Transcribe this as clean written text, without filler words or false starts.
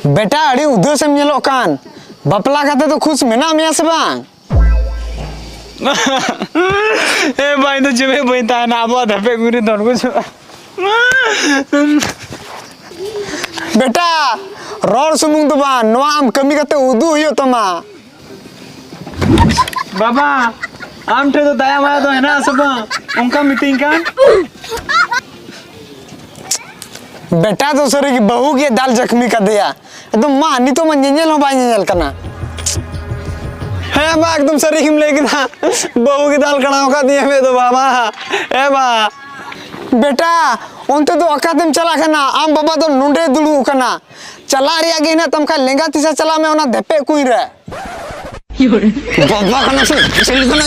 बेटा अड़ी उदास एम नेलो कान बापला खाते तो खुश मेना मिया से बांग ए भाई तो जबे बइता ना अब धपे गुरी दोन कुछ बेटा रोड सुमुंग तो बान नवा आम कमी करते उदू हियो तमा बाबा आम ठे तो दया माया तो है ना सब उनका मीटिंग का बेटा तो सर की बहू के दाल जख्मी कर दिया एकदम मां नी तो मन जेल हो बाई जेल करना है बा एकदम सर की लेके था बहू की दाल कड़ाव का दिया मैं तो बाबा ए बा बेटा उनते तो अकादम चला करना आम बाबा तो नुंडे दुड़ू करना चला रिया गे ना तमका लेंगा तिसा चला में ओना धपे कुई रे बाबा करना से चल को ना